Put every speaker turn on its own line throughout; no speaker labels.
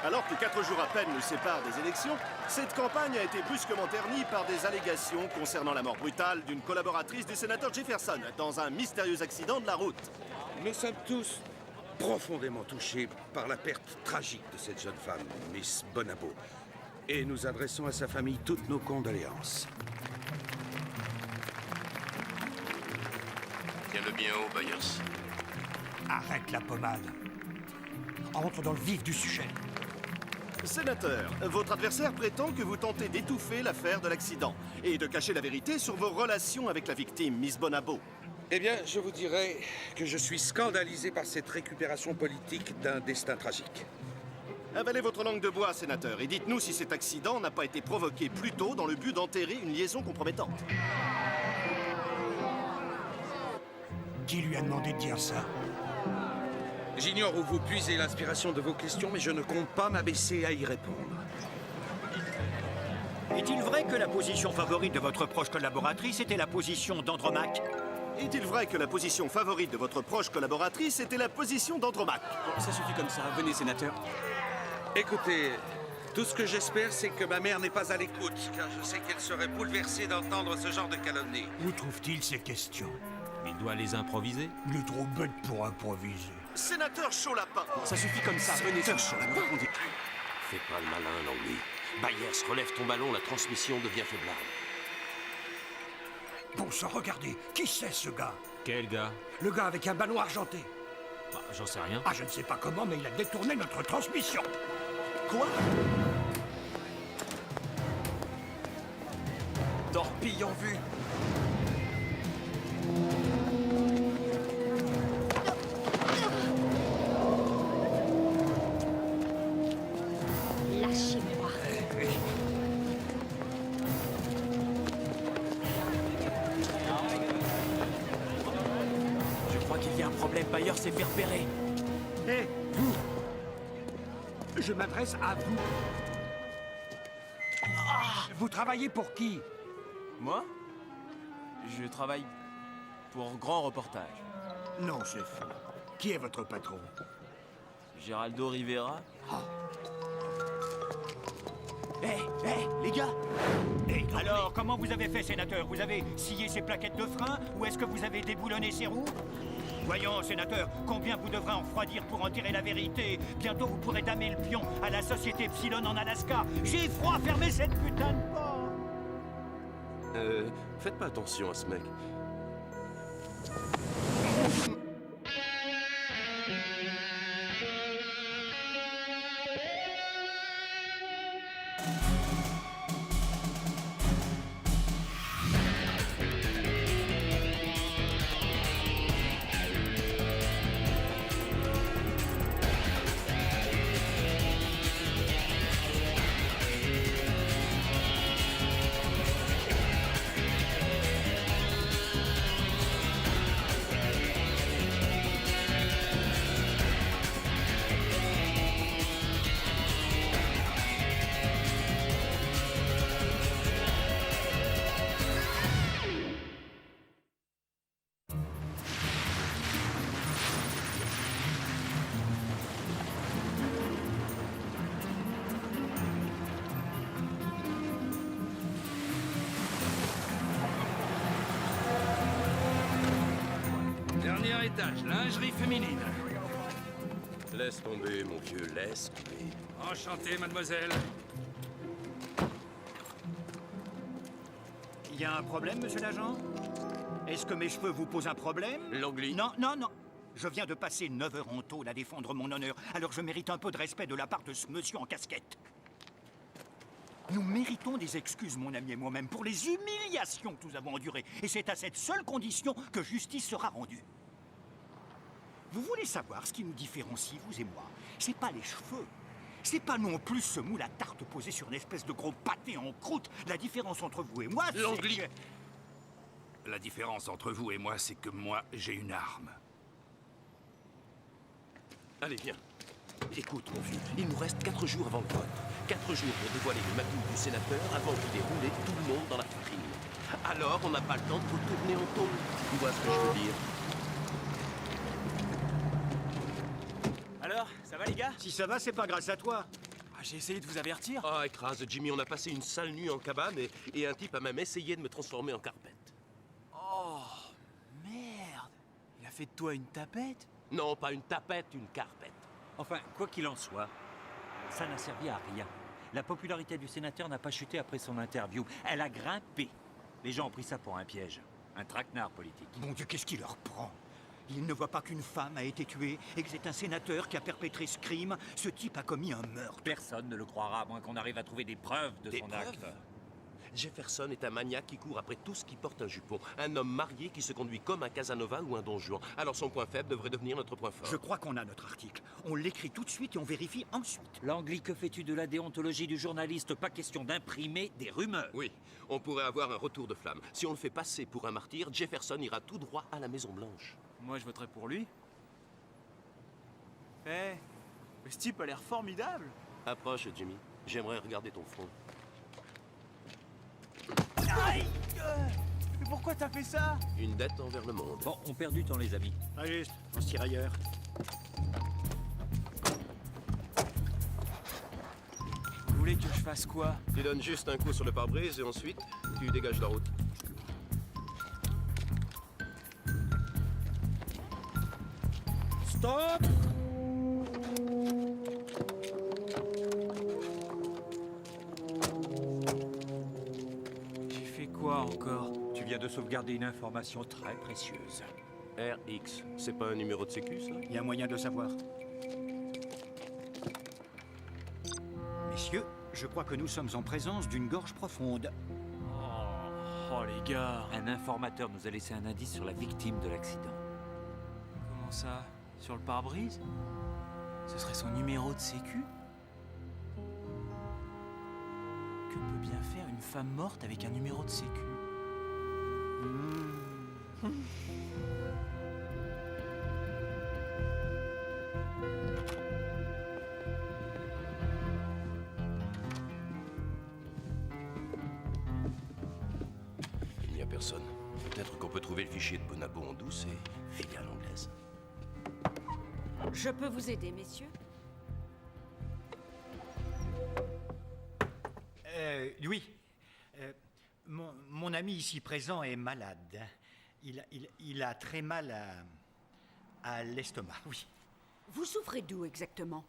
Alors que 4 jours à peine nous séparent des élections, cette campagne a été brusquement ternie par des allégations concernant la mort brutale d'une collaboratrice du sénateur Jefferson dans un mystérieux accident de la route.
Nous sommes tous profondément touchés par la perte tragique de cette jeune femme, Miss Bonabo. Et nous adressons à sa famille toutes nos condoléances.
Tiens-le bien haut, Byers.
Arrête la pommade. Entre dans le vif du sujet.
Sénateur, votre adversaire prétend que vous tentez d'étouffer l'affaire de l'accident et de cacher la vérité sur vos relations avec la victime, Miss Bonabo.
Eh bien, je vous dirais que je suis scandalisé par cette récupération politique d'un destin tragique.
Avalez votre langue de bois, sénateur, et dites-nous si cet accident n'a pas été provoqué plus tôt dans le but d'enterrer une liaison compromettante.
Qui lui a demandé de dire ça?
J'ignore où vous puisez l'inspiration de vos questions, mais je ne compte pas m'abaisser à y répondre.
Est-il vrai que la position favorite de votre proche collaboratrice était la position d'Andromaque?
Est-il vrai que la position favorite de votre proche collaboratrice était la position d'Andromaque?
Ça suffit comme ça. Venez, sénateur.
Écoutez, tout ce que j'espère, c'est que ma mère n'est pas à l'écoute, car je sais qu'elle serait bouleversée d'entendre ce genre de calomnie.
Où trouve-t-il ces questions?
Il doit les improviser.
Il est trop bête pour improviser.
Sénateur Chaud-Lapin!
Ça suffit comme ça. Venez, sénateur.
Fais pas le malin, Langley. Byers, relève ton ballon, la transmission devient faiblarde.
Bon sang, regardez. Qui c'est ce gars?
Quel gars?
Le gars avec un ballon argenté.
Bah, j'en sais rien.
Ah, je ne sais pas comment, mais il a détourné notre transmission.
Quoi? Torpille en vue.
Lâchez-moi.
Je crois qu'il y a un problème. Byers s'est fait repérer.
Hé, vous! Je m'adresse à vous. Vous travaillez pour qui?
Moi? Je travaille pour Grand Reportage.
Non, c'est faux. Qui est votre patron?
Geraldo Rivera. Les gars!
Alors, comment vous avez fait, sénateur? Vous avez scié ses plaquettes de frein ou est-ce que vous avez déboulonné ses roues? Voyons, sénateur, combien vous devrez en refroidir pour en tirer la vérité? Bientôt, vous pourrez damer le pion à la société Epsilon en Alaska. J'ai froid, fermez cette putain de porte!
Faites pas attention à ce mec.
Dernier étage, lingerie féminine.
Laisse tomber, mon vieux, laisse tomber.
Enchanté, mademoiselle.
Il y a un problème, monsieur l'agent? Est-ce que mes cheveux vous posent un problème?
Langley.
Non, non, non. Je viens de passer 9 heures en tôle à défendre mon honneur, alors je mérite un peu de respect de la part de ce monsieur en casquette. Nous méritons des excuses, mon ami et moi-même, pour les humiliations que nous avons endurées. Et c'est à cette seule condition que justice sera rendue. Vous voulez savoir ce qui nous différencie, vous et moi? C'est pas les cheveux. C'est pas non plus ce moule à tarte posé sur une espèce de gros pâté en croûte. La différence entre vous et moi, c'est
Langley.
que...
La différence entre vous et moi, c'est que moi, j'ai une arme.
Allez, viens. Écoute, mon vieux, il nous reste 4 jours avant le vote. 4 jours pour dévoiler le magouille du sénateur avant qu'il ait roulé tout le monde dans la vitrine. Alors, on n'a pas le temps de vous tourner en tôle. Tu vois ce que je veux dire?
Alors, ça va les gars?
Si ça va, c'est pas grâce à toi.
J'ai essayé de vous avertir.
Oh, écrase, Jimmy, on a passé une sale nuit en cabane et un type a même essayé de me transformer en carpette.
Oh, merde. Il a fait de toi une tapette?
Non, pas une tapette, une carpette.
Enfin, quoi qu'il en soit, ça n'a servi à rien. La popularité du sénateur n'a pas chuté après son interview. Elle a grimpé. Les gens ont pris ça pour un piège. Un traquenard politique.
Mon Dieu, qu'est-ce qui leur prend? Ils ne voient pas qu'une femme a été tuée et que c'est un sénateur qui a perpétré ce crime. Ce type a commis un meurtre.
Personne ne le croira, à moins qu'on arrive à trouver des preuves de
Des
son
preuves?
acte.
Jefferson est un maniaque qui court après tout ce qui porte un jupon. Un homme marié qui se conduit comme un Casanova ou un Don Juan. Alors son point faible devrait devenir notre point fort.
Je crois qu'on a notre article. On l'écrit tout de suite et on vérifie ensuite.
Langley, que fais-tu de la déontologie du journaliste? Pas question d'imprimer des rumeurs.
Oui, on pourrait avoir un retour de flamme. Si on le fait passer pour un martyr, Jefferson ira tout droit à la Maison-Blanche.
Moi, je voterai pour lui. Mais ce type a l'air formidable.
Approche, Jimmy. J'aimerais regarder ton front.
Aïe! Mais pourquoi t'as fait ça?
Une dette envers le monde.
Bon, on perd du temps, les amis.
Pas juste, on se tire ailleurs.
Vous voulez que je fasse quoi?
Tu donnes juste un coup sur le pare-brise et ensuite, tu dégages la route.
Stop!
J'ai fait quoi encore?
Tu viens de sauvegarder une information très précieuse.
RX, c'est pas un numéro de sécu, ça?
Il y a moyen de le savoir. Messieurs, je crois que nous sommes en présence d'une gorge profonde.
Oh les gars.
Un informateur nous a laissé un indice sur la victime de l'accident.
Comment ça? Sur le pare-brise? Ce serait son numéro de sécu? Que peut bien faire une femme morte avec un numéro de sécu?
Il n'y a personne. Peut-être qu'on peut trouver le fichier de Bonabo en douce et filer à l'anglaise.
Je peux vous aider, messieurs?
Oui. Mon ami ici présent est malade. Il a très mal à l'estomac, oui.
Vous souffrez d'où exactement?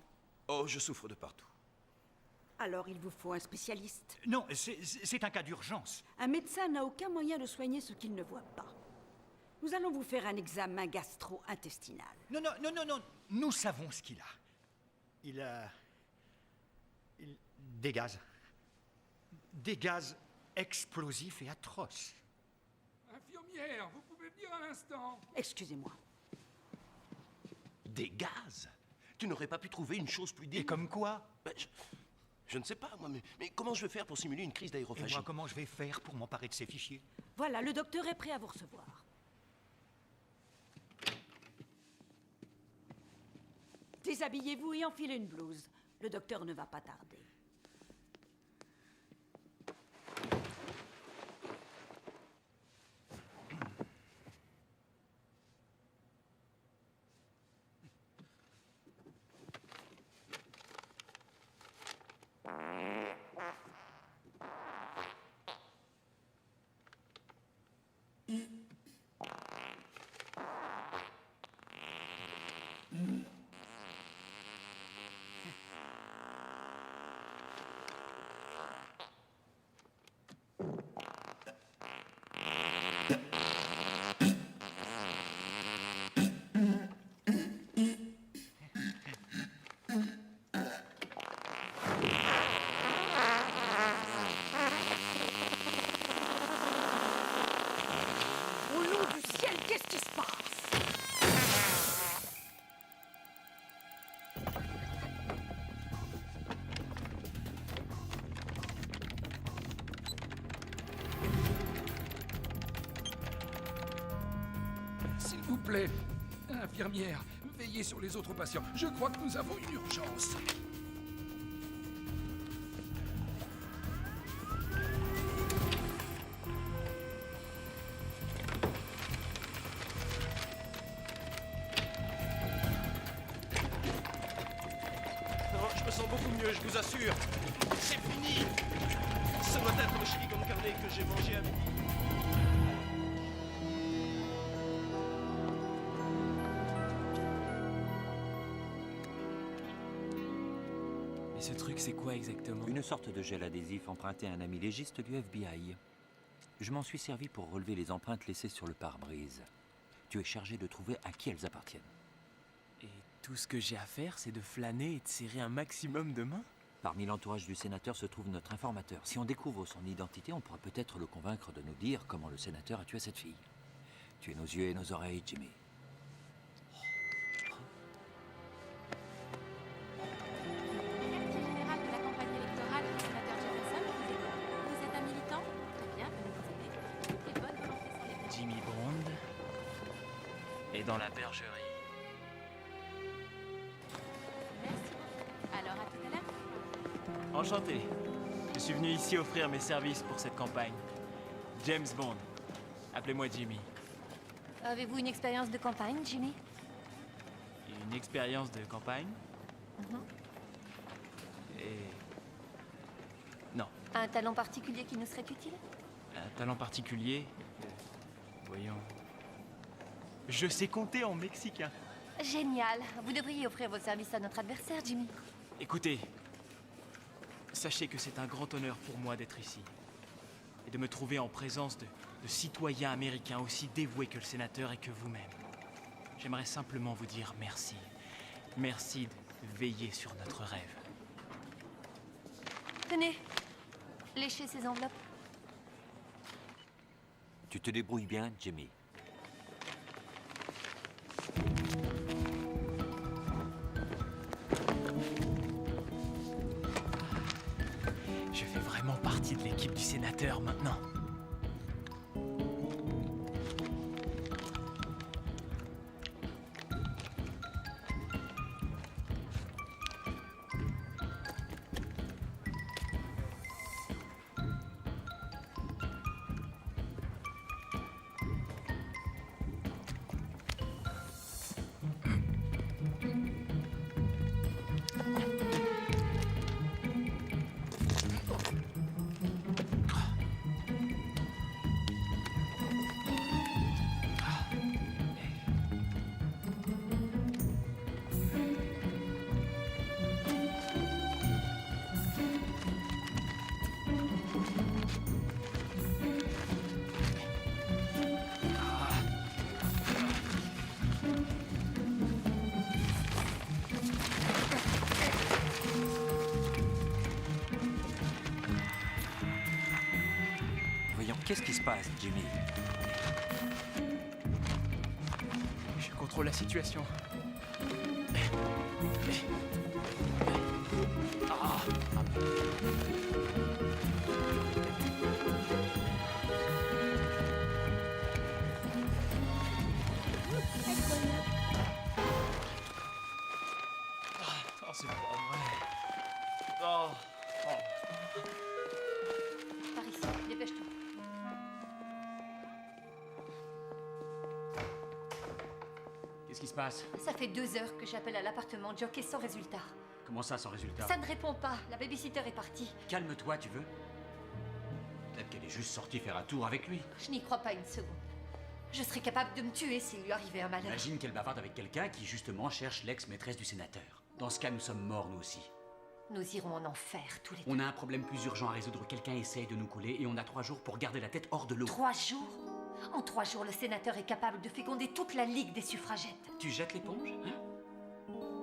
Oh, je souffre de partout.
Alors il vous faut un spécialiste.
Non, c'est un cas d'urgence.
Un médecin n'a aucun moyen de soigner ce qu'il ne voit pas. Nous allons vous faire un examen gastro-intestinal.
Non. Nous savons ce qu'il a. Il a des gaz. Des gaz explosifs et atroces.
Infirmière, vous pouvez me dire un instant?
Excusez-moi.
Des gaz? Tu n'aurais pas pu trouver une chose plus digne?
Et comme quoi?
Ben, je ne sais pas, moi, mais comment je vais faire pour simuler une crise
Et
d'aérophagie?
moi, comment je vais faire pour m'emparer de ces fichiers?
Voilà, le docteur est prêt à vous recevoir. Déshabillez-vous et enfilez une blouse. Le docteur ne va pas tarder. Au nom du ciel, qu'est-ce qui se passe?
S'il vous plaît, infirmière, veillez sur les autres patients. Je crois que nous avons une urgence.
Non, je me sens beaucoup mieux, je vous vous assure, c'est fini. Ça doit être le chili con carne que j'ai mangé à midi.
Mais ce truc, c'est quoi exactement?
Une sorte de gel adhésif emprunté à un ami légiste du FBI. Je m'en suis servi pour relever les empreintes laissées sur le pare-brise. Tu es chargé de trouver à qui elles appartiennent.
Et tout ce que j'ai à faire, c'est de flâner et de serrer un maximum de mains?
Parmi l'entourage du sénateur se trouve notre informateur. Si on découvre son identité, on pourra peut-être le convaincre de nous dire comment le sénateur a tué cette fille. Tu es nos yeux et nos oreilles, Jimmy.
Général de la campagne électorale du sénateur Jefferson, vous êtes un militant? Très bien, venez vous aider. Quelle bonne volonté sont les personnes.
Jimmy Bond est dans la bergerie.
Merci beaucoup. Alors, à tout à l'heure.
Enchanté. Je suis venu ici offrir mes services pour cette campagne. James Bond. Appelez-moi Jimmy.
Avez-vous une expérience de campagne, Jimmy?
Une expérience de campagne? Et... non.
Un talent particulier qui nous serait utile?
Un talent particulier? Voyons... je sais compter en mexicain.
Génial. Vous devriez offrir vos services à notre adversaire, Jimmy.
Écoutez, sachez que c'est un grand honneur pour moi d'être ici. Et de me trouver en présence de citoyens américains aussi dévoués que le sénateur et que vous-même. J'aimerais simplement vous dire merci. Merci de veiller sur notre rêve.
Tenez, léchez ces enveloppes.
Tu te débrouilles bien, Jimmy.
Je fais vraiment partie de l'équipe du sénateur maintenant.
Qu'est-ce qui se passe, Jimmy?
Je contrôle la situation. Oh, c'est pas vrai. Oh.
Par ici, dépêche-toi.
Qu'est-ce qui se passe?
Ça fait 2 heures que j'appelle à l'appartement Jockey sans résultat.
Comment ça, sans résultat?
Ça ne répond pas. La babysitter est partie.
Calme-toi, tu veux? Peut-être qu'elle est juste sortie faire un tour avec lui.
Je n'y crois pas une seconde. Je serais capable de me tuer s'il lui arrivait un malheur.
Imagine qu'elle bavarde avec quelqu'un qui, justement, cherche l'ex-maîtresse du sénateur. Dans ce cas, nous sommes morts, nous aussi.
Nous irons en enfer tous les deux.
On a un problème plus urgent à résoudre. Quelqu'un essaye de nous couler et on a 3 jours pour garder la tête hors de l'eau.
3 jours? En 3 jours, le sénateur est capable de féconder toute la Ligue des suffragettes.
Tu jettes l'éponge, hein?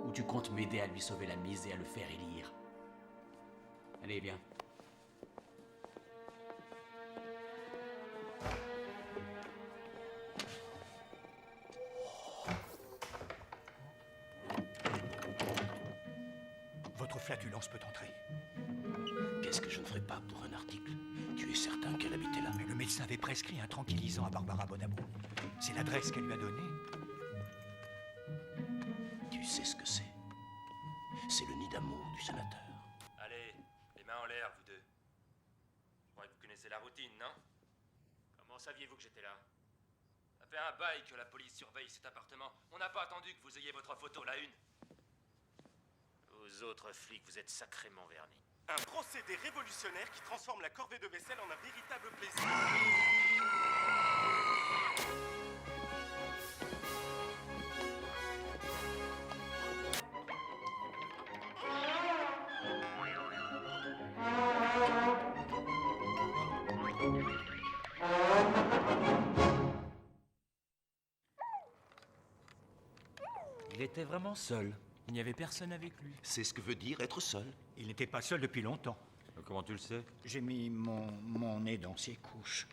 Ou tu comptes m'aider à lui sauver la mise et à le faire élire? Allez, viens.
Votre flatulence peut entrer.
Qu'est-ce que je ne ferais pas pour un article? Tu es certain qu'elle habitait là?
Mais le médecin avait prescrit un tranquillisant à Barbara Bonabo. C'est l'adresse qu'elle lui a donnée.
Tu sais ce que c'est? C'est le nid d'amour du sénateur.
Allez, les mains en l'air, vous deux. Je crois que vous connaissez la routine, non? Comment saviez-vous que j'étais là? Ça fait un bail que la police surveille cet appartement. On n'a pas attendu que vous ayez votre photo, la une. Vous autres flics, vous êtes sacrément vernis.
Un procédé révolutionnaire qui transforme la corvée de vaisselle en un véritable plaisir.
Il était vraiment seul.
Il n'y avait personne avec lui.
C'est ce que veut dire être seul.
Il n'était pas seul depuis longtemps.
Comment tu le sais?
J'ai mis mon nez dans ses couches.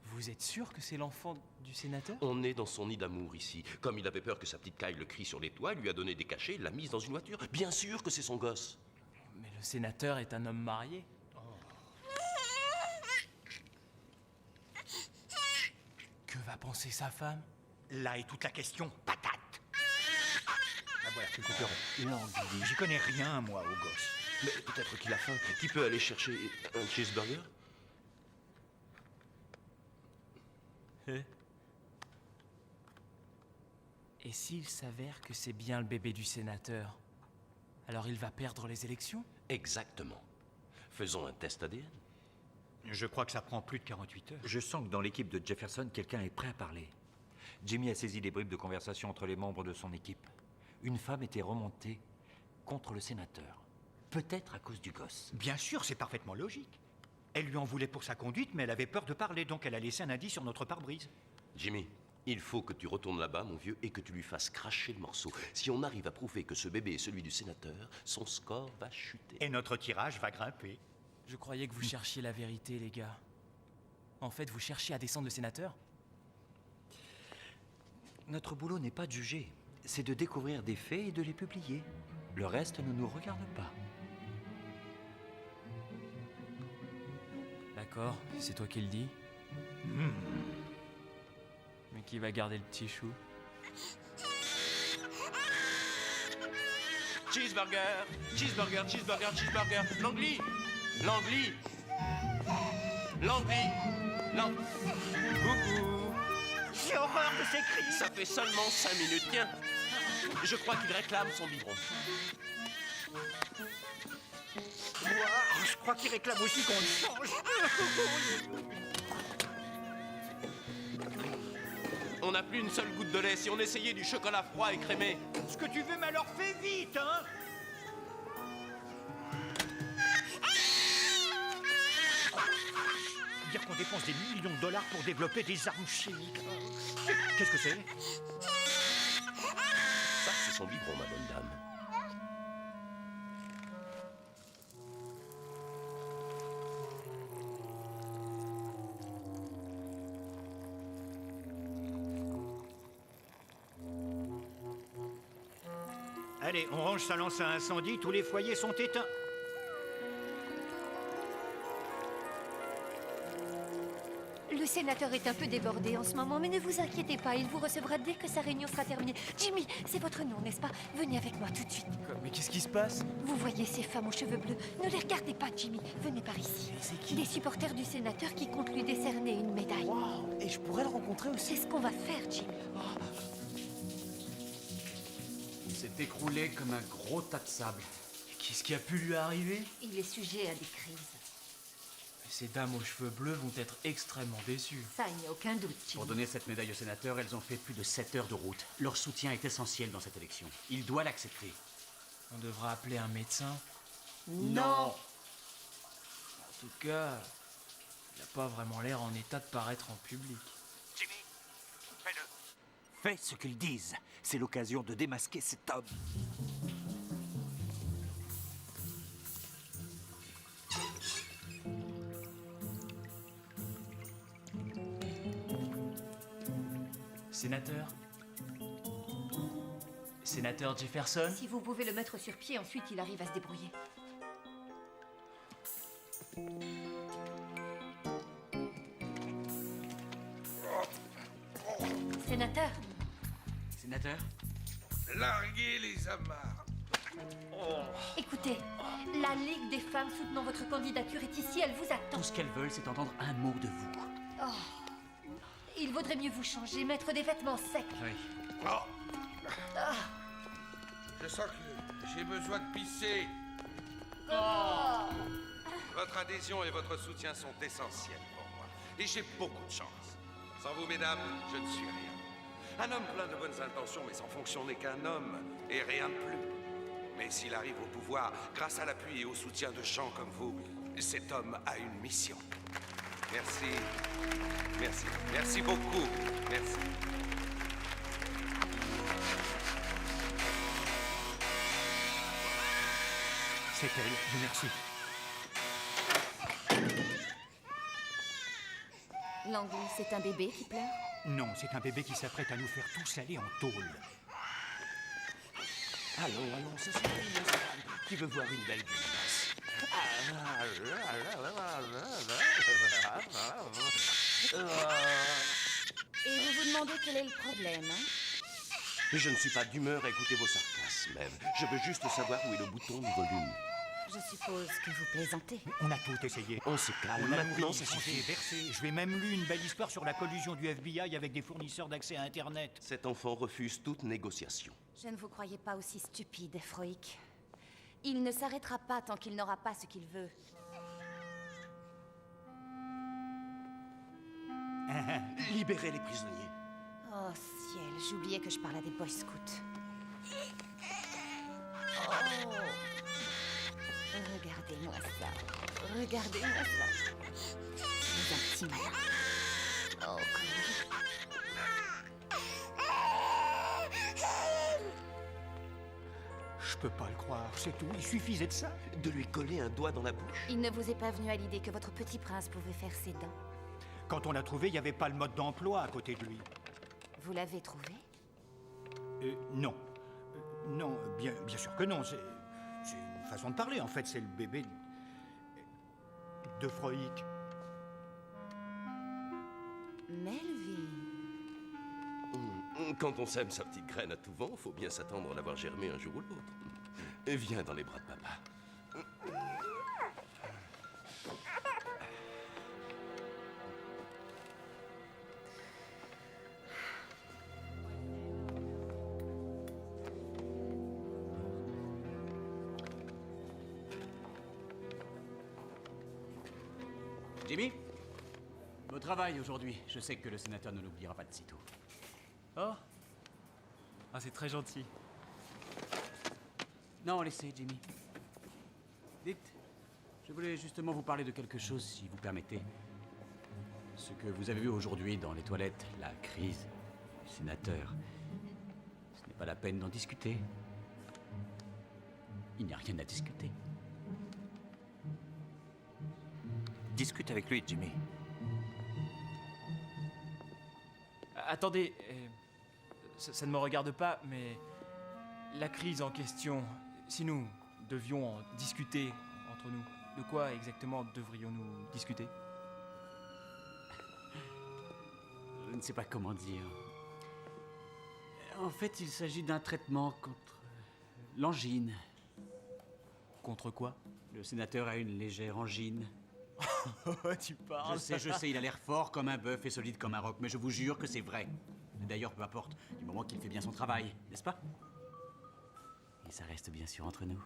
Vous êtes sûr que c'est l'enfant du sénateur?
On est dans son nid d'amour ici. Comme il avait peur que sa petite Kyle le crie sur les toits, il lui a donné des cachets, il l'a mise dans une voiture. Bien sûr que c'est son gosse.
Mais le sénateur est un homme marié. Que va penser sa femme?
Là est toute la question, patate.
Ah voilà, tu le
L'anglais. J'y connais rien, moi, au gosse.
Mais peut-être qu'il a faim. Qui peut aller chercher un cheeseburger?
Et s'il s'avère que c'est bien le bébé du sénateur, alors il va perdre les élections?
Exactement. Faisons un test ADN.
Je crois que ça prend plus de 48 heures.
Je sens que dans l'équipe de Jefferson, quelqu'un est prêt à parler. Jimmy a saisi des bribes de conversation entre les membres de son équipe. Une femme était remontée contre le sénateur. Peut-être à cause du gosse.
Bien sûr, c'est parfaitement logique. Elle lui en voulait pour sa conduite, mais elle avait peur de parler, donc elle a laissé un indice sur notre pare-brise.
Jimmy, il faut que tu retournes là-bas, mon vieux, et que tu lui fasses cracher le morceau. Si on arrive à prouver que ce bébé est celui du sénateur, son score va chuter.
Et notre tirage va grimper.
Je croyais que vous cherchiez la vérité, les gars. En fait, vous cherchiez à descendre le sénateur?
Notre boulot n'est pas de juger, c'est de découvrir des faits et de les publier. Le reste ne nous regarde pas.
D'accord, c'est toi qui le dis. Mais qui va garder le petit chou?
Cheeseburger, cheeseburger, cheeseburger, cheeseburger. Langley, Langley, Langley, Coucou.
J'ai horreur de ces cris.
Ça fait seulement 5 minutes, tiens. Je crois qu'il réclame son biberon.
Je crois qu'il réclame aussi qu'on le change.
On n'a plus une seule goutte de lait. Si on essayait du chocolat froid et crémé.
Ce que tu veux, mais alors fais vite, hein. Dire qu'on dépense des millions de dollars pour développer des armes chimiques. Qu'est-ce que c'est?
Ça, c'est son biberon, ma bonne dame.
Allez, on range sa lance à incendie, tous les foyers sont éteints.
Le sénateur est un peu débordé en ce moment, mais ne vous inquiétez pas, il vous recevra dès que sa réunion sera terminée. Jimmy, c'est votre nom, n'est-ce pas? Venez avec moi tout de suite.
Mais qu'est-ce qui se passe?
Vous voyez ces femmes aux cheveux bleus? Ne les regardez pas, Jimmy. Venez par ici.
C'est qui?
Des supporters du sénateur qui comptent lui décerner une médaille.
Wow. Et je pourrais le rencontrer aussi?
C'est ce qu'on va faire, Jimmy.
Il s'est écroulé comme un gros tas de sable.
Qu'est-ce qui a pu lui arriver?
Il est sujet à des crises.
Ces dames aux cheveux bleus vont être extrêmement déçues.
Ça, il n'y a aucun doute, Jimmy.
Pour donner cette médaille au sénateur, elles ont fait plus de 7 heures de route. Leur soutien est essentiel dans cette élection. Il doit l'accepter.
On devra appeler un médecin?
Non.
En tout cas, il n'a pas vraiment l'air en état de paraître en public.
Jimmy, fais-le.
Fais ce qu'ils disent. C'est l'occasion de démasquer cet homme.
Sénateur? Sénateur Jefferson?
Si vous pouvez le mettre sur pied, ensuite il arrive à se débrouiller. Sénateur?
Sénateur?
Larguez les amarres.
Écoutez, la Ligue des femmes soutenant votre candidature est ici, elle vous attend.
Tout ce qu'elles veulent, c'est entendre un mot de vous.
Oh. Il vaudrait mieux vous changer, mettre des vêtements secs.
Oui.
Ah.
Je sens que j'ai besoin de pisser. Votre adhésion et votre soutien sont essentiels pour moi. Et j'ai beaucoup de chance. Sans vous, mesdames, je ne suis rien. Un homme plein de bonnes intentions, mais sans fonction n'est qu'un homme, et rien de plus. Mais s'il arrive au pouvoir, grâce à l'appui et au soutien de gens comme vous, cet homme a une mission. Merci. Merci. Merci beaucoup. Merci.
C'est elle, je merci.
Langley, c'est un bébé qui pleure?
Non, c'est un bébé qui s'apprête à nous faire tous aller en tôle.
Allons, ce sera bien. Qui veut voir une belle grimace?
Et vous vous demandez quel est le problème, hein?
Je ne suis pas d'humeur à écouter vos sarcasmes, Eve. Je veux juste savoir où est le bouton du volume.
Je suppose que vous plaisantez.
On a tout essayé.
On se calme.
On a
Maintenant,
nourri,
ça suffit.
versé. Je vais même lu une belle histoire sur la collusion du FBI avec des fournisseurs d'accès à Internet.
Cet enfant refuse toute négociation.
Je ne vous croyais pas aussi stupide, Froick. Il ne s'arrêtera pas tant qu'il n'aura pas ce qu'il veut.
Libérez les prisonniers.
Oh ciel, j'oubliais que je parlais des Boy Scouts. Oh. Regardez-moi ça. Regardez-moi ça. C'est un petit malin. Oh,
Je peux pas le croire, c'est tout. Il suffisait de ça.
De lui coller un doigt dans la bouche.
il ne vous est pas venu à l'idée que votre petit prince pouvait faire ses dents.
Quand on l'a trouvé, il n'y avait pas le mode d'emploi à côté de lui.
Vous l'avez trouvé?
Non. Non, bien sûr que non. C'est une façon de parler, en fait. C'est le bébé de Froick.
Melvin.
Quand on sème sa petite graine à tout vent, faut bien s'attendre à la voir germer un jour ou l'autre. Et viens dans les bras de papa.
Jimmy, au travail aujourd'hui. Je sais que le sénateur ne l'oubliera pas de sitôt.
Oh. Ah, c'est très gentil.
Non, laissez, Jimmy. Dites, je voulais justement vous parler de quelque chose, si vous permettez. Ce que vous avez vu aujourd'hui dans les toilettes, la crise du sénateur, ce n'est pas la peine d'en discuter. Il n'y a rien à discuter.
Discute avec lui, Jimmy.
Attendez, ça ne me regarde pas, mais la crise en question, si nous devions en discuter entre nous, de quoi exactement devrions-nous discuter?
Je ne sais pas comment dire. En fait, il s'agit d'un traitement contre l'angine.
Contre quoi?
Le sénateur a une légère angine.
Tu parles.
Je sais, il a l'air fort comme un bœuf et solide comme un roc, mais je vous jure que c'est vrai. Et d'ailleurs, peu importe, du moment qu'il fait bien son travail, n'est-ce pas? Et ça reste bien sûr entre nous.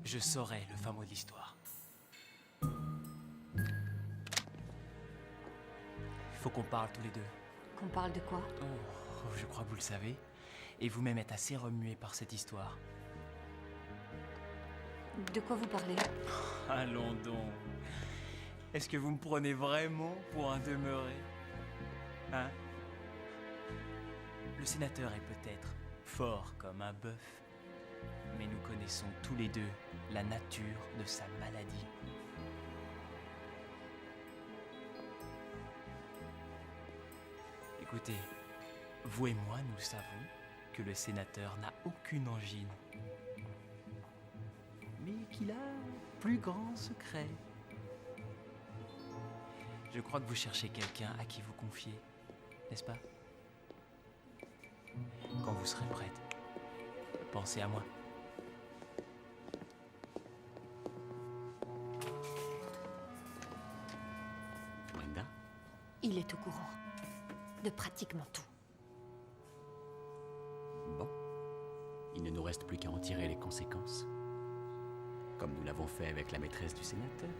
Je saurai le fin mot de l'histoire. Il faut qu'on parle tous les deux.
Qu'on parle de quoi?
Oh, je crois que vous le savez. Et vous-même êtes assez remué par cette histoire.
De quoi vous parlez?
Allons donc. Est-ce que vous me prenez vraiment pour un demeuré? Hein? Le sénateur est peut-être fort comme un bœuf, mais nous connaissons tous les deux la nature de sa maladie. Écoutez, vous et moi, nous savons que le sénateur n'a aucune angine, mais qu'il a un plus grand secret. Je crois que vous cherchez quelqu'un à qui vous confier, n'est-ce pas? Quand vous serez prête, pensez à moi.
Il est au courant de pratiquement tout.
Bon. Il ne nous reste plus qu'à en tirer les conséquences. Comme nous l'avons fait avec la maîtresse du sénateur.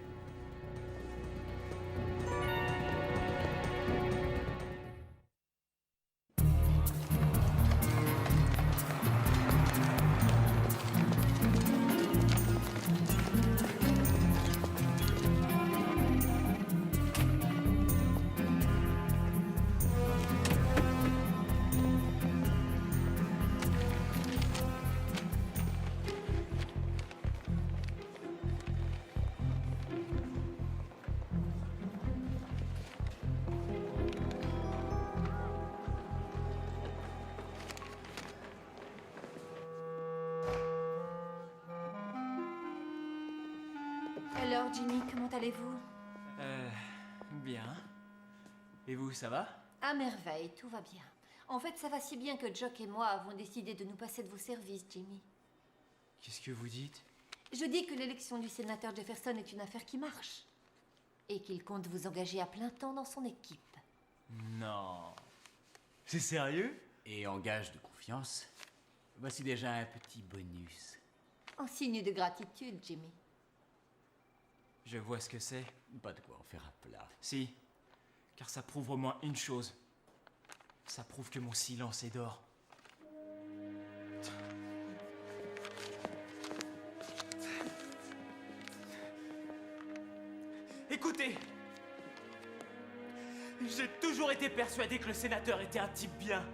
Alors, Jimmy, comment allez-vous?
Bien. Et vous, ça va?
À merveille, tout va bien. En fait, ça va si bien que Jock et moi avons décidé de nous passer de vos services, Jimmy.
Qu'est-ce que vous dites?
Je dis que l'élection du sénateur Jefferson est une affaire qui marche. Et qu'il compte vous engager à plein temps dans son équipe.
Non. C'est sérieux?
Et en gage de confiance, voici déjà un petit bonus.
En signe de gratitude, Jimmy.
Je vois ce que c'est.
Pas de quoi en faire un plat.
Si. Car ça prouve au moins une chose. Ça prouve que mon silence est d'or. Écoutez! J'ai toujours été persuadé que le sénateur était un type bien.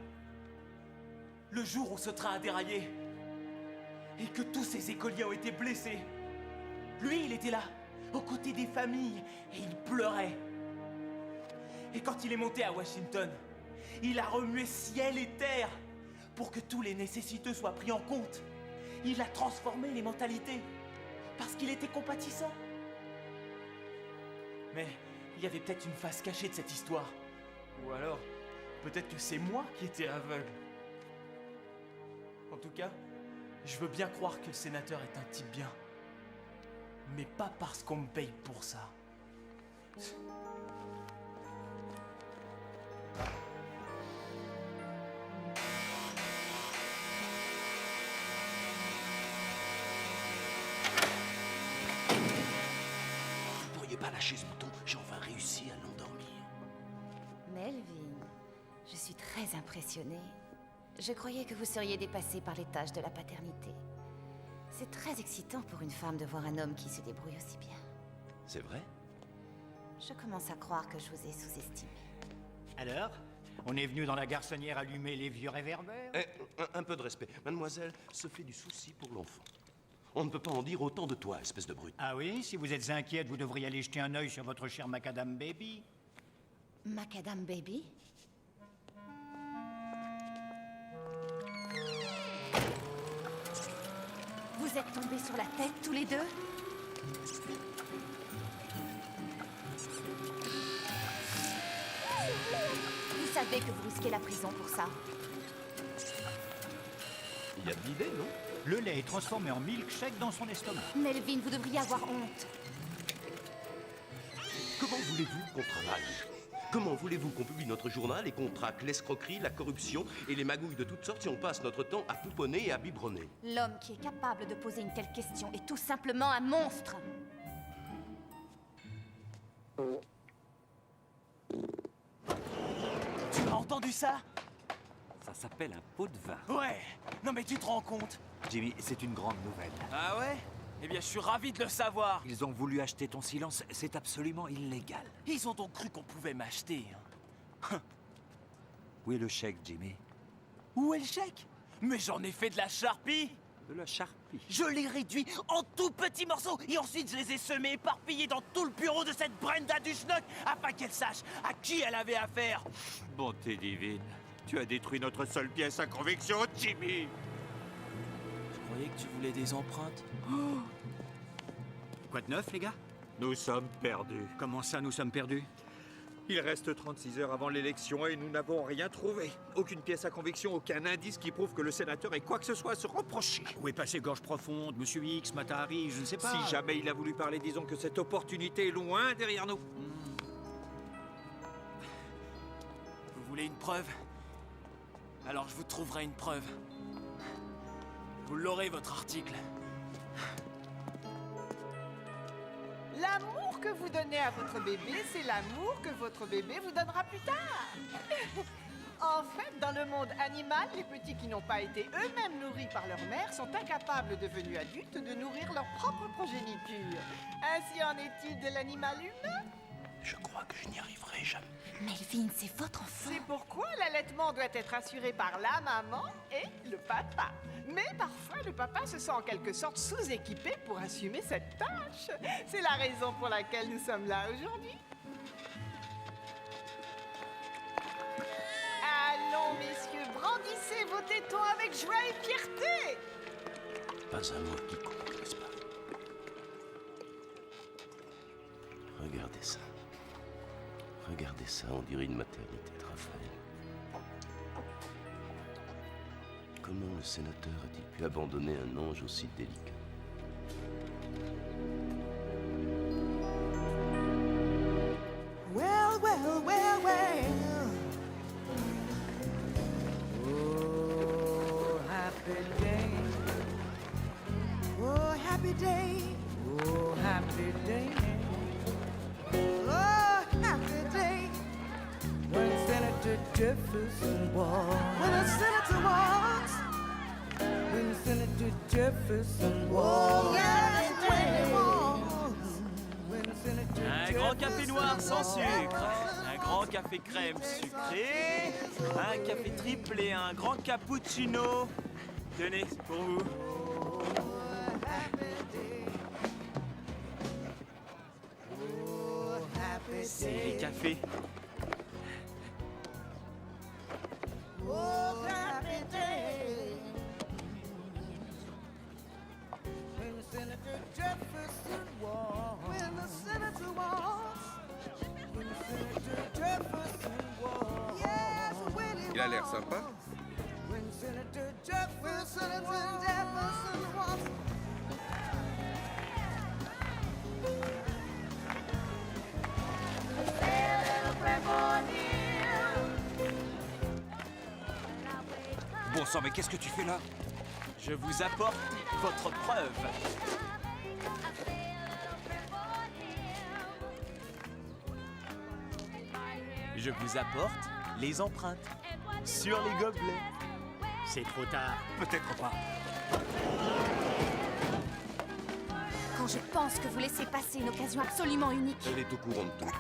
Le jour où ce train a déraillé et que tous ces écoliers ont été blessés, lui, il était là, aux côtés des familles, et il pleurait. Et quand il est monté à Washington, il a remué ciel et terre pour que tous les nécessiteux soient pris en compte. Il a transformé les mentalités parce qu'il était compatissant. Mais il y avait peut-être une face cachée de cette histoire. Ou alors, peut-être que c'est moi qui étais aveugle. En tout cas, je veux bien croire que le sénateur est un type bien. Mais pas parce qu'on me paye pour ça.
Vous pourriez pas lâcher ce bouton? J'ai enfin réussi à l'endormir.
Melvin, je suis très impressionnée. Je croyais que vous seriez dépassé par les tâches de la paternité. C'est très excitant pour une femme de voir un homme qui se débrouille aussi bien.
C'est vrai?
Je commence à croire que je vous ai sous-estimé.
Alors, on est venu dans la garçonnière allumer les vieux réverbères?
Un peu de respect. Mademoiselle se fait du souci pour l'enfant. On ne peut pas en dire autant de toi, espèce de brute.
Ah oui, si vous êtes inquiète, vous devriez aller jeter un œil sur votre cher Macadam Baby.
Macadam Baby?
Vous êtes tombés sur la tête tous les deux?
Vous savez que vous risquez la prison pour ça.
Il y a de l'idée, non?
Le lait est transformé en milkshake dans son estomac.
Melvin, vous devriez avoir honte.
Comment voulez-vous qu'on travaille? Comment voulez-vous qu'on publie notre journal et qu'on traque l'escroquerie, la corruption et les magouilles de toutes sortes si on passe notre temps à pouponner et à biberonner?
L'homme qui est capable de poser une telle question est tout simplement un monstre.
Tu as entendu ça?
Ça s'appelle un pot de vin.
Ouais. Non mais tu te rends compte?
Jimmy, c'est une grande nouvelle.
Ah ouais? Eh bien, je suis ravi de le savoir.
Ils ont voulu acheter ton silence, c'est absolument illégal.
Ils ont donc cru qu'on pouvait m'acheter.
Où est le chèque, Jimmy?
Où est le chèque? Mais j'en ai fait de la charpie.
De la charpie?
Je l'ai réduit en tout petits morceaux et ensuite je les ai semés éparpillés dans tout le bureau de cette Brenda du schnock afin qu'elle sache à qui elle avait affaire.
Bonté divine, tu as détruit notre seule pièce à conviction, Jimmy.
Je croyais que tu voulais des empreintes.
Quoi de neuf, les gars?
Nous sommes perdus.
Comment ça, nous sommes perdus?
Il reste 36 heures avant l'élection et nous n'avons rien trouvé. Aucune pièce à conviction, aucun indice qui prouve que le sénateur ait quoi que ce soit à se reprocher.
Où est passé Gorge Profonde, Monsieur X, Matahari, je ne sais pas.
Si jamais il a voulu parler, disons que cette opportunité est loin derrière nous.
voulez une preuve? Alors je vous trouverai une preuve. Vous l'aurez, votre article.
L'amour que vous donnez à votre bébé, c'est l'amour que votre bébé vous donnera plus tard. En fait, dans le monde animal, les petits qui n'ont pas été eux-mêmes nourris par leur mère sont incapables, devenus adultes, de nourrir leur propre progéniture. Ainsi en est-il de l'animal humain?
Je crois que je n'y arriverai jamais.
Melvin, c'est votre enfant.
C'est pourquoi l'allaitement doit être assuré par la maman et le papa. Mais parfois, le papa se sent en quelque sorte sous-équipé pour assumer cette tâche. C'est la raison pour laquelle nous sommes là aujourd'hui. Allons, messieurs, brandissez vos tétons avec joie et fierté.
Pas un mot qui compte, n'est-ce pas? Regardez ça. Regardez ça, on dirait une maternité de Raphaël. Comment le sénateur a-t-il pu abandonner un ange aussi délicat?
Well, well, well, well. Oh, happy day. Oh, happy day. Oh, happy day. Oh, happy day. When Senator Jefferson walks. When a senator walks. When Senator Jefferson walks. Oh, yes, when he walks.
Un grand café noir sans sucre, un grand café crème sucré, un café triple et un grand cappuccino. Tenez, c'est pour vous. C'est les cafés.
Oh, happy day. When the Senator Jefferson walks. When the Senator walks. When the Senator Jefferson walks. Yes, when he walks.
Il a l'air sympa.
When Senator Jefferson walks.
Bon sang, mais qu'est-ce que tu fais là?
Je vous apporte votre preuve. Je vous apporte les empreintes sur les gobelets.
C'est trop tard. Peut-être pas.
Quand je pense que vous laissez passer une occasion absolument unique,
Elle est au courant de tout.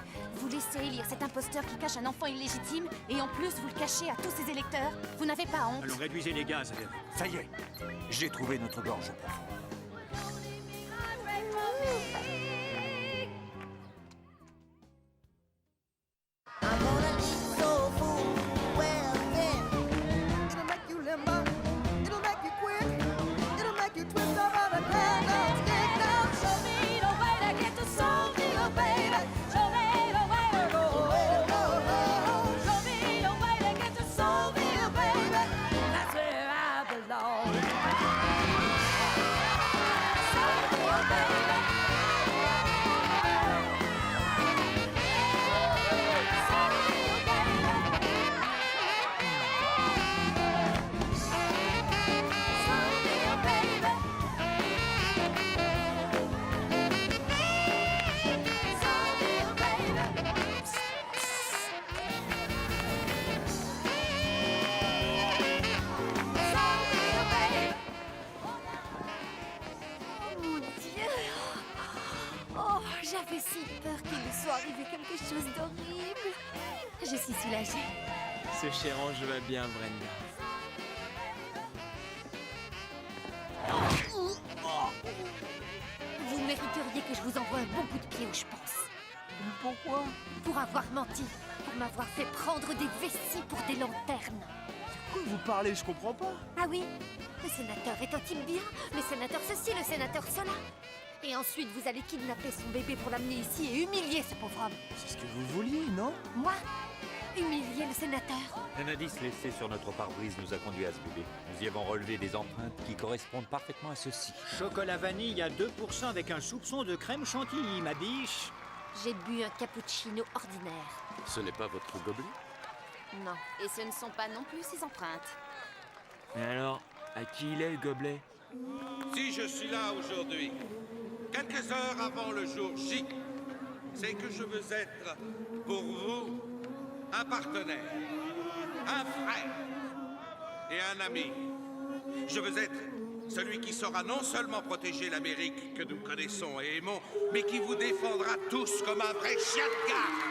vous laissez élire cet imposteur qui cache un enfant illégitime, et en plus vous le cachez à tous ses électeurs, vous n'avez pas honte?
Allons, réduisez les gaz. Ça y est, j'ai trouvé notre gorge profonde.
It'll make you limber. It'll make you quick. It'll make you twist over the candle stick. Now show me the way to get to Sophia, baby. Show me the way to go. Show me the way to get to Sophia, baby. That's where I belong. Sophia, baby.
Mon Dieu! Oh, j'avais si peur qu'il lui soit arrivé quelque chose d'horrible. Je suis soulagée.
Ce cher ange va bien, Brenda.
Vous mériteriez que je vous envoie un bon coup de pied où je pense.
Pourquoi?
Pour avoir menti. Pour m'avoir fait prendre des vessies pour des lanternes.
Pourquoi vous parlez? Je comprends pas.
Ah oui? Le sénateur est un type bien. Le sénateur ceci, le sénateur cela. Et ensuite, vous allez kidnapper son bébé pour l'amener ici et humilier ce pauvre homme.
C'est ce que vous vouliez, non?
Moi? Humilier le sénateur?
Un indice laissé sur notre pare-brise nous a conduit à ce bébé. Nous y avons relevé des empreintes qui correspondent parfaitement à ceci.
Chocolat vanille à 2% avec un soupçon de crème chantilly, ma biche.
J'ai bu un cappuccino ordinaire.
Ce n'est pas votre gobelet?
Non. Et ce ne sont pas non plus ses empreintes.
Mais alors, à qui il est le gobelet?
Si je suis là aujourd'hui, quelques heures avant le jour J, c'est que je veux être, pour vous, un partenaire, un frère et un ami. Je veux être celui qui saura non seulement protéger l'Amérique que nous connaissons et aimons, mais qui vous défendra tous comme un vrai chien de garde.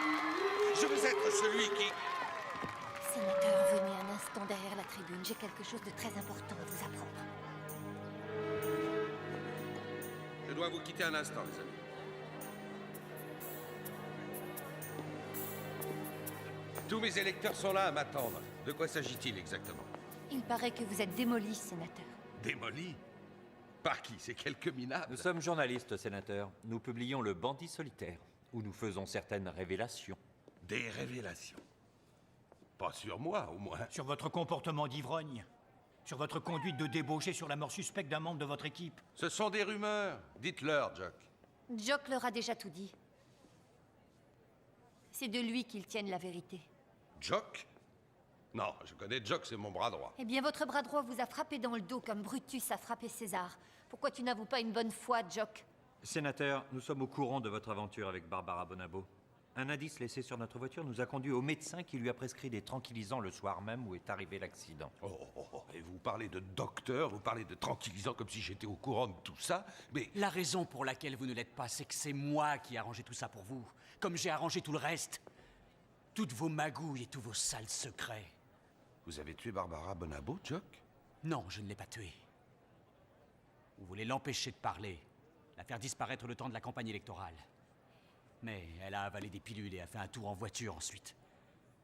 Je veux être celui qui...
Sénateur, venez un instant derrière la tribune. J'ai quelque chose de très important à vous apprendre.
Je dois vous quitter un instant, les amis. Tous mes électeurs sont là à m'attendre. De quoi s'agit-il exactement?
Il paraît que vous êtes démoli, sénateur.
Démoli? Par qui? C'est quelques minables.
Nous sommes journalistes, sénateur. Nous publions le Bandit solitaire, où nous faisons certaines révélations.
Des révélations? Pas sur moi, au moins.
Sur votre comportement d'ivrogne. Sur votre conduite de débauché sur la mort suspecte d'un membre de votre équipe.
Ce sont des rumeurs. Dites-leur, Jock.
Jock leur a déjà tout dit. C'est de lui qu'ils tiennent la vérité.
Jock? Non, je connais Jock, c'est mon bras droit.
Eh bien, votre bras droit vous a frappé dans le dos comme Brutus a frappé César. Pourquoi tu n'avoues pas une bonne fois, Jock?
Sénateur, nous sommes au courant de votre aventure avec Barbara Bonabo. Un indice laissé sur notre voiture nous a conduit au médecin qui lui a prescrit des tranquillisants le soir même où est arrivé l'accident.
Et vous parlez de docteur, vous parlez de tranquillisants comme si j'étais au courant de tout ça, mais...
La raison pour laquelle vous ne l'êtes pas, c'est que c'est moi qui ai arrangé tout ça pour vous. Comme j'ai arrangé tout le reste. Toutes vos magouilles et tous vos sales secrets.
Vous avez tué Barbara Bonabo, Jock?
Non, je ne l'ai pas tuée. Vous voulez l'empêcher de parler, la faire disparaître le temps de la campagne électorale. Mais elle a avalé des pilules et a fait un tour en voiture ensuite.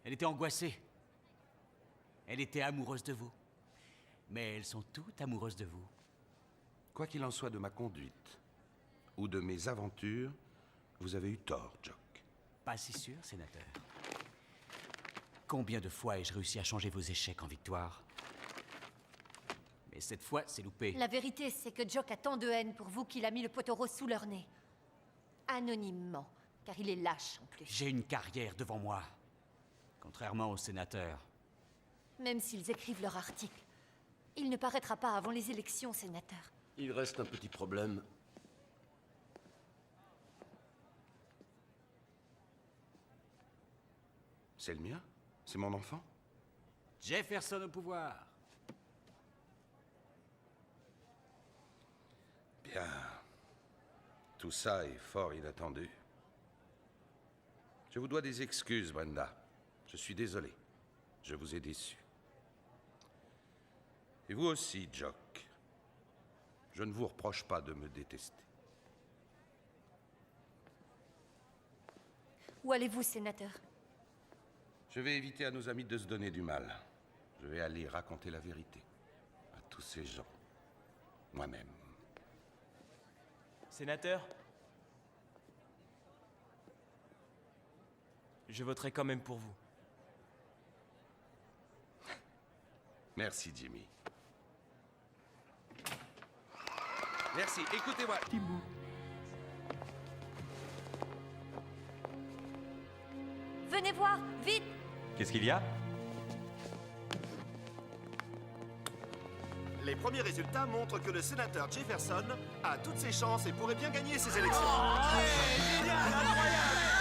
Elle était angoissée. Elle était amoureuse de vous. Mais elles sont toutes amoureuses de vous.
Quoi qu'il en soit de ma conduite ou de mes aventures, vous avez eu tort, Jock.
Pas si sûr, sénateur. Combien de fois ai-je réussi à changer vos échecs en victoire? Mais cette fois, c'est loupé.
La vérité, c'est que Jock a tant de haine pour vous qu'il a mis le poteau rose sous leur nez. Anonymement, car il est lâche en plus.
J'ai une carrière devant moi. Contrairement aux sénateurs.
Même s'ils écrivent leur article, il ne paraîtra pas avant les élections, sénateur.
Il reste un petit problème.
C'est le mien? C'est mon enfant?
Jefferson au pouvoir.
Bien. Tout ça est fort inattendu. Je vous dois des excuses, Brenda. Je suis désolé. Je vous ai déçu. Et vous aussi, Jock. Je ne vous reproche pas de me détester.
Où allez-vous, sénateur?
Je vais éviter à nos amis de se donner du mal. Je vais aller raconter la vérité à tous ces gens. Moi-même.
Sénateur? Je voterai quand même pour vous.
Merci, Jimmy. Merci. Écoutez-moi.
Venez voir, vite!
Qu'est-ce qu'il y a?
Les premiers résultats montrent que le sénateur Jefferson a toutes ses chances et pourrait bien gagner ces élections.
Génial, incroyable!